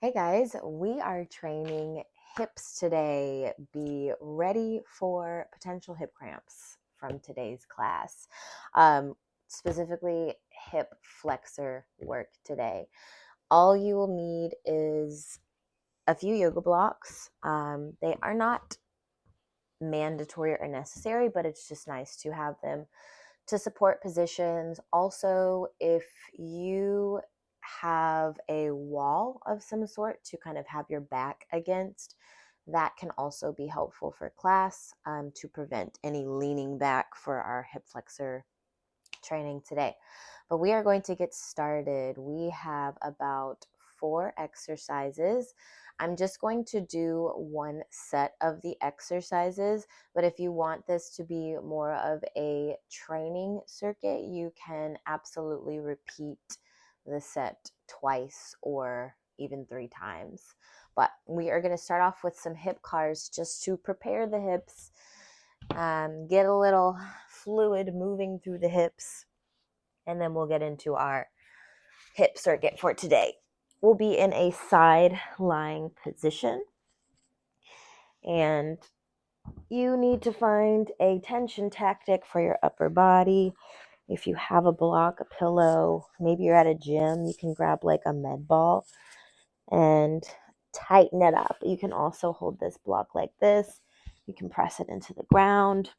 Hey guys, we are training hips today. Be ready for potential hip cramps from today's class. Specifically, hip flexor work today. All you will need is a few yoga blocks. They are not mandatory or necessary, but it's just nice to have them to support positions. Also, if you have a wall of some sort to kind of have your back against, that can also be helpful for class to prevent any leaning back for our hip flexor training today. But we are going to get started. We have about 4 exercises. I'm just going to do one set of the exercises, but if you want this to be more of a training circuit, you can absolutely repeat the set twice or even 3 times. But we are going to start off with some hip cars just to prepare the hips, get a little fluid moving through the hips, and then we'll get into our hip circuit for today. We'll be in a side lying position, and you need to find a tension tactic for your upper body. If you have a block, a pillow, maybe you're at a gym, you can grab like a med ball and tighten it up. You can also hold this block like this. You can press it into the ground.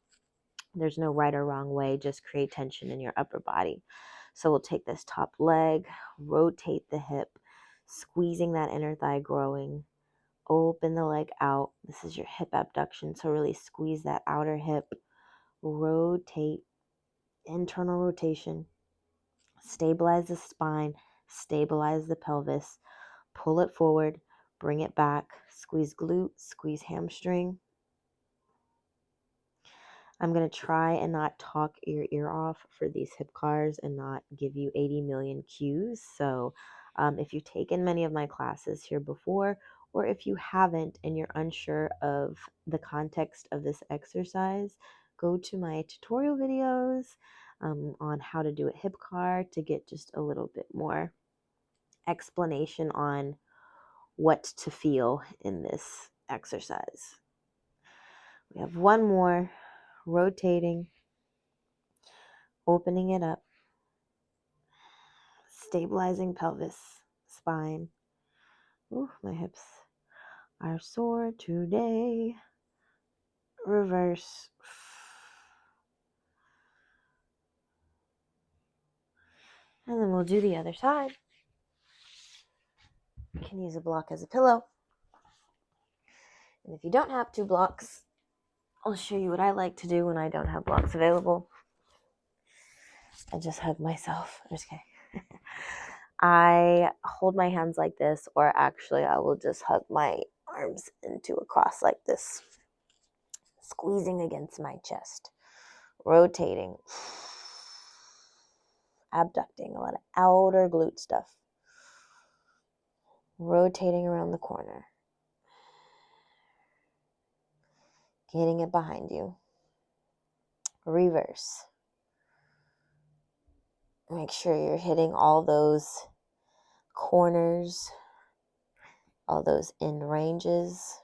There's no right or wrong way, just create tension in your upper body. So we'll take this top leg, rotate the hip, squeezing that inner thigh growing, open the leg out. This is your hip abduction, so really squeeze that outer hip, rotate, internal rotation, stabilize the spine, stabilize the pelvis, pull it forward, bring it back, squeeze glute, squeeze hamstring. I'm going to try and not talk your ear off for these hip cars and not give you 80 million cues. So if you've taken many of my classes here before, or if you haven't and you're unsure of the context of this exercise, go to my tutorial videos on how to do a hip car to get just a little bit more explanation on what to feel in this exercise. We have one more, rotating, opening it up, stabilizing pelvis, spine. Ooh, my hips are sore today. Reverse. And then we'll do the other side. You can use a block as a pillow. And if you don't have 2 blocks, I'll show you what I like to do when I don't have blocks available. I just hug myself. I'm just kidding. I hold my hands like this, or actually I will just hug my arms into a cross like this, squeezing against my chest, rotating, abducting, a lot of outer glute stuff, rotating around the corner, getting it behind you, reverse. Make sure you're hitting all those corners, all those end ranges,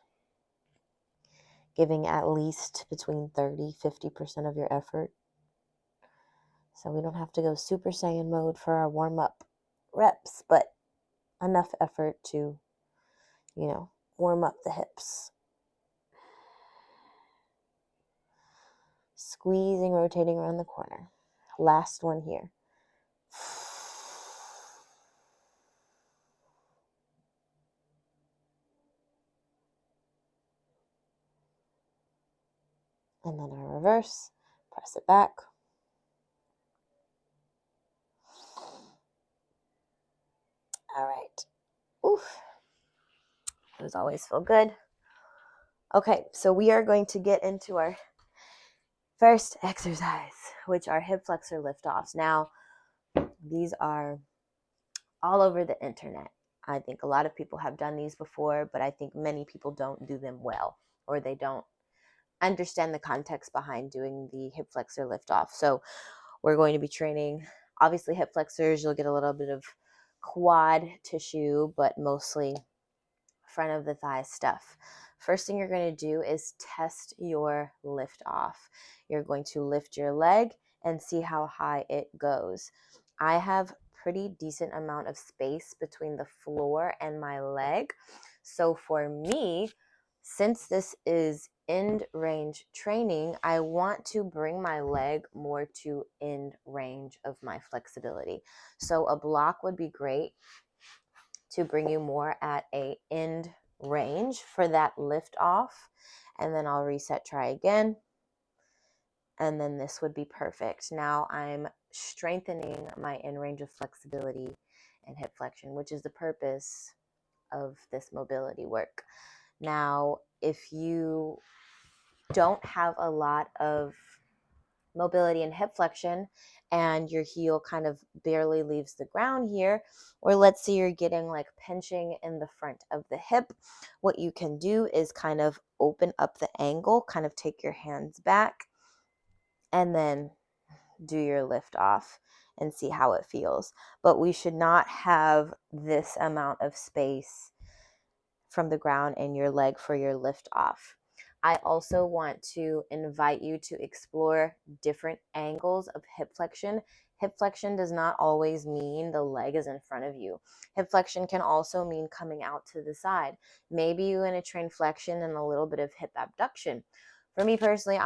giving at least between 30-50% of your effort. So we don't have to go Super Saiyan mode for our warm-up reps, but enough effort to, warm up the hips. Squeezing, rotating around the corner. Last one here. And then our reverse. Press it back. All right. Oof. Those always feel good. Okay, so we are going to get into our first exercise, which are hip flexor liftoffs. Now, these are all over the internet. I think a lot of people have done these before, but I think many people don't do them well, or they don't understand the context behind doing the hip flexor liftoff. So we're going to be training, obviously, hip flexors. You'll get a little bit of quad tissue, but mostly front of the thigh stuff. First thing you're going to do is test your lift off. You're going to lift your leg and see how high it goes. I have pretty decent amount of space between the floor and my leg. So for me, since this is end range training, I want to bring my leg more to end range of my flexibility. So a block would be great to bring you more at a end range for that lift off. And then I'll reset, try again. And then this would be perfect. Now I'm strengthening my end range of flexibility and hip flexion, which is the purpose of this mobility work. Now, if you don't have a lot of mobility and hip flexion and your heel kind of barely leaves the ground here, or let's say you're getting like pinching in the front of the hip, what you can do is kind of open up the angle, kind of take your hands back, and then do your lift off and see how it feels. But we should not have this amount of space from the ground in your leg for your lift off. I also want to invite you to explore different angles of hip flexion. Hip flexion does not always mean the leg is in front of you. Hip flexion can also mean coming out to the side. Maybe you're going to train flexion and a little bit of hip abduction. For me personally,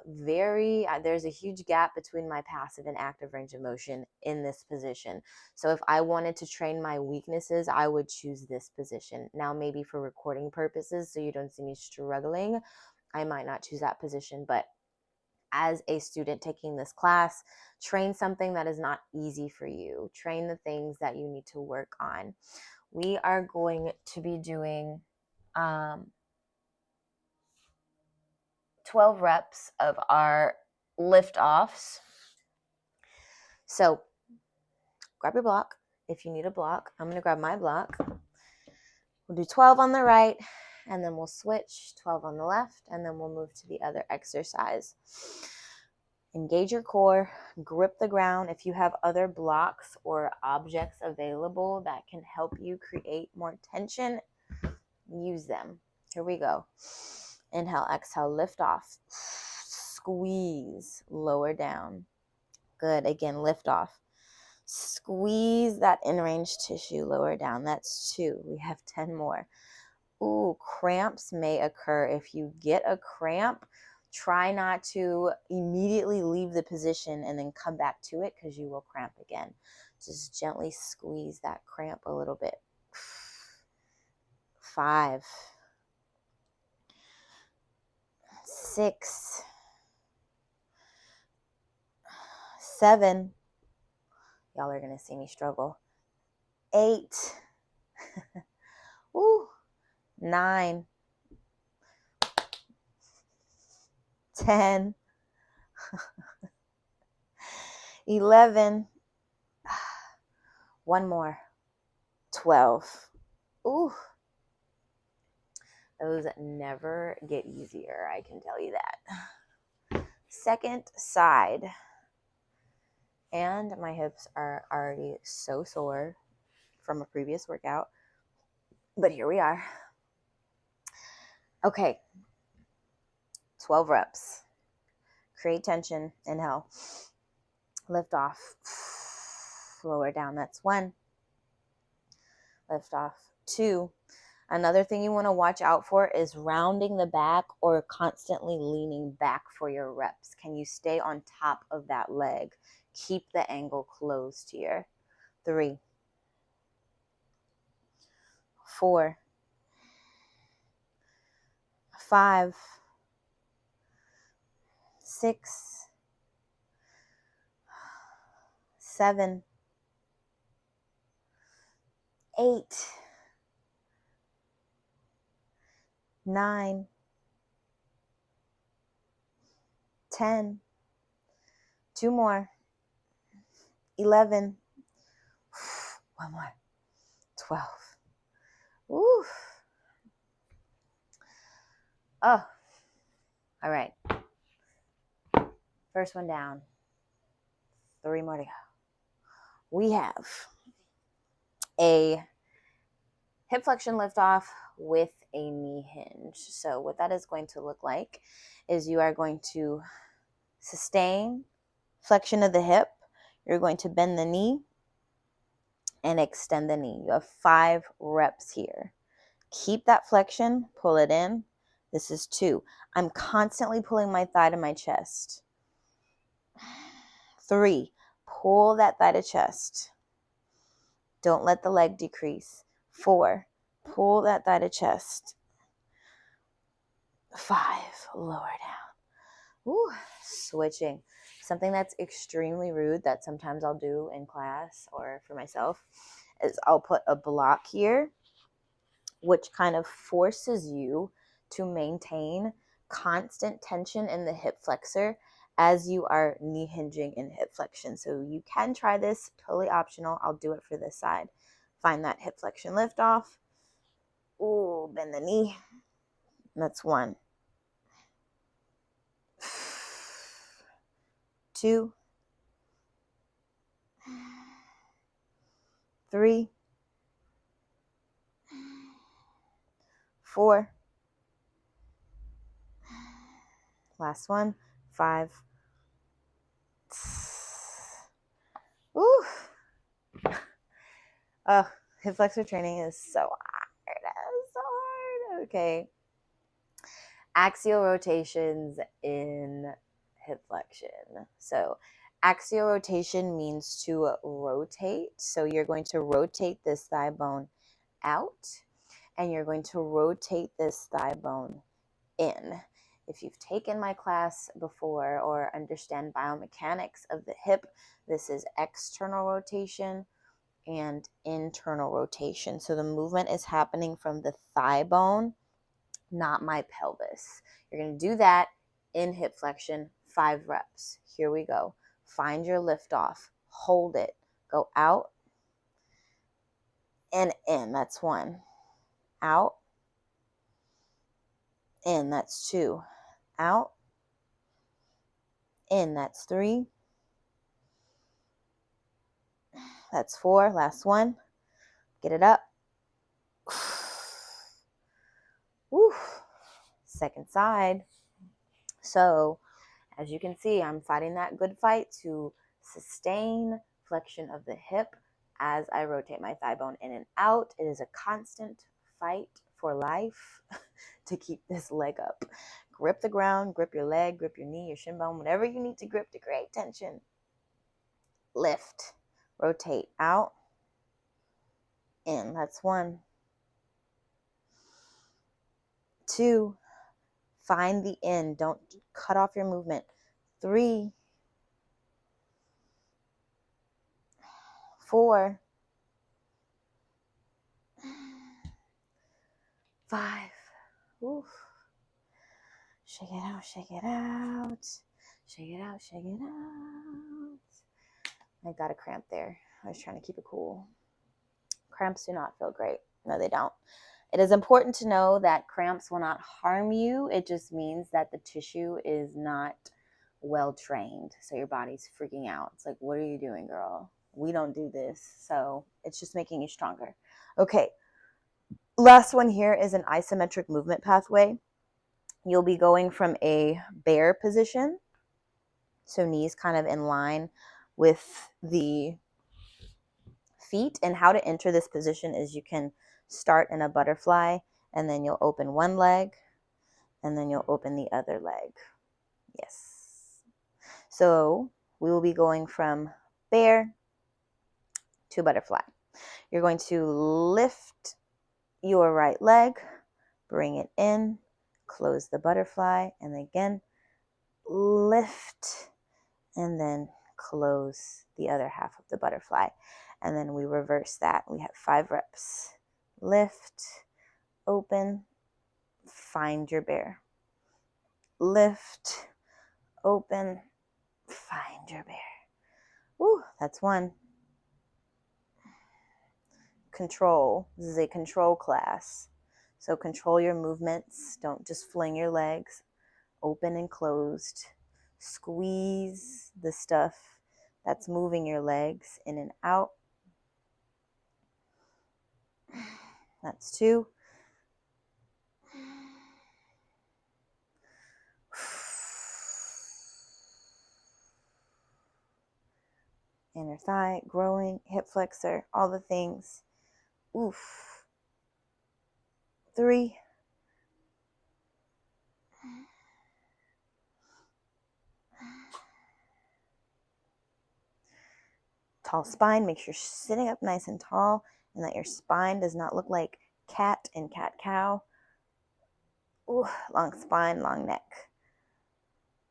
there's a huge gap between my passive and active range of motion in this position. So if I wanted to train my weaknesses, I would choose this position. Now, maybe for recording purposes, so you don't see me struggling, I might not choose that position. But as a student taking this class, train something that is not easy for you. Train the things that you need to work on. We are going to be doing 12 reps of our lift offs. So grab your block if you need a block. I'm going to grab my block. We'll do 12 on the right, and then we'll switch 12 on the left, and then we'll move to the other exercise. Engage your core, grip the ground. If you have other blocks or objects available that can help you create more tension, use them. Here we go. Inhale, exhale, lift off. Squeeze, lower down. Good. Again, lift off. Squeeze that in-range tissue, lower down. That's 2. We have 10 more. Ooh, cramps may occur. If you get a cramp, try not to immediately leave the position and then come back to it because you will cramp again. Just gently squeeze that cramp a little bit. 5, 6, 7. Y'all are going to see me struggle. 8. Ooh. 9. 10. 11. One more. 12. Ooh. Those never get easier, I can tell you that. Second side. And my hips are already so sore from a previous workout. But here we are. Okay. 12 reps. Create tension. Inhale. Lift off. Lower down. That's 1. Lift off. 2. Another thing you want to watch out for is rounding the back or constantly leaning back for your reps. Can you stay on top of that leg? Keep the angle closed here. 3. 4. 5. 6. 7. 8. 9. 10. 2 more. 11. One more. 12. Woo. Oh. All right. First one down. 3 more to go. We have a hip flexion lift off with a knee hinge. So what that is going to look like is you are going to sustain flexion of the hip. You're going to bend the knee and extend the knee. You have 5 reps here. Keep that flexion, pull it in. This is 2. I'm constantly pulling my thigh to my chest. 3, pull that thigh to chest. Don't let the leg decrease. 4, pull that thigh to chest. 5, lower down. Ooh, switching. Something that's extremely rude that sometimes I'll do in class or for myself is I'll put a block here, which kind of forces you to maintain constant tension in the hip flexor as you are knee hinging in hip flexion. So you can try this, totally optional. I'll do it for this side. Find that hip flexion lift off. Ooh, bend the knee. That's 1. 2, 3, 4. Last one. 5. Ooh. Oh, hip flexor training is so hard. It's so hard. Okay. Axial rotations in hip flexion. So axial rotation means to rotate. So you're going to rotate this thigh bone out and you're going to rotate this thigh bone in. If you've taken my class before or understand biomechanics of the hip, this is external rotation and internal rotation. So the movement is happening from the thigh bone, not my pelvis. You're going to do that in hip flexion, 5 reps. Here we go. Find your lift off. Hold it. Go out and in. That's 1. Out. In. That's 2. Out. In. That's 3. That's 4. Last one. Get it up. Woo. Second side. So as you can see, I'm fighting that good fight to sustain flexion of the hip as I rotate my thigh bone in and out. It is a constant fight for life to keep this leg up. Grip the ground, grip your leg, grip your knee, your shin bone, whatever you need to grip to create tension. Lift, rotate, out, in. That's 1. 2, find the in. Don't cut off your movement. 3, 4, 5. Oof. Shake it out, shake it out. Shake it out, shake it out. I got a cramp there. I was trying to keep it cool. Cramps do not feel great. No, they don't. It is important to know that cramps will not harm you. It just means that the tissue is not well trained. So your body's freaking out. It's like, what are you doing, girl? We don't do this. So it's just making you stronger. Okay. Last one here is an isometric movement pathway. You'll be going from a bear position, so knees kind of in line with the feet. And how to enter this position is you can start in a butterfly, and then you'll open one leg, and then you'll open the other leg. Yes. So we will be going from bear to butterfly. You're going to lift your right leg, bring it in, close the butterfly, and again, lift, and then close the other half of the butterfly. And then we reverse that. We have 5 reps. Lift, open, find your bear. Lift, open, find your bear. Woo, that's 1. Control. This is a control class. So control your movements. Don't just fling your legs. Open and closed. Squeeze the stuff that's moving your legs in and out. That's 2. Inner thigh, growing, hip flexor, all the things. Oof. 3. Tall spine. Make sure you're sitting up nice and tall and that your spine does not look like cat and cat-cow. Ooh, long spine, long neck.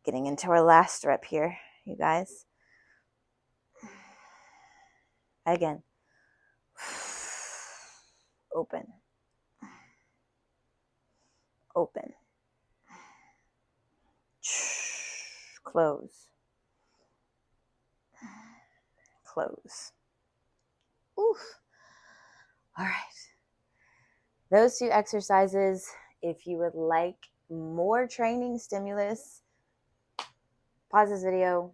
Getting into our last rep here, you guys. Again. Open. Open. Close. Close. Oof. All right. Those 2 exercises, if you would like more training stimulus, pause this video,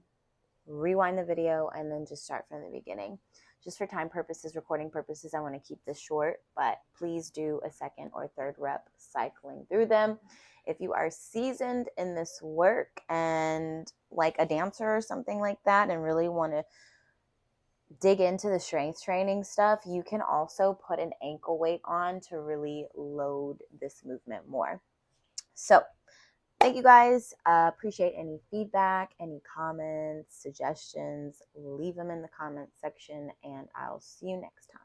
rewind the video, and then just start from the beginning. Just for time purposes, recording purposes, I want to keep this short, but please do a 2nd or 3rd rep cycling through them. If you are seasoned in this work and like a dancer or something like that and really want to dig into the strength training stuff, you can also put an ankle weight on to really load this movement more. So thank you guys. Appreciate any feedback, any comments, suggestions. Leave them in the comment section, and I'll see you next time.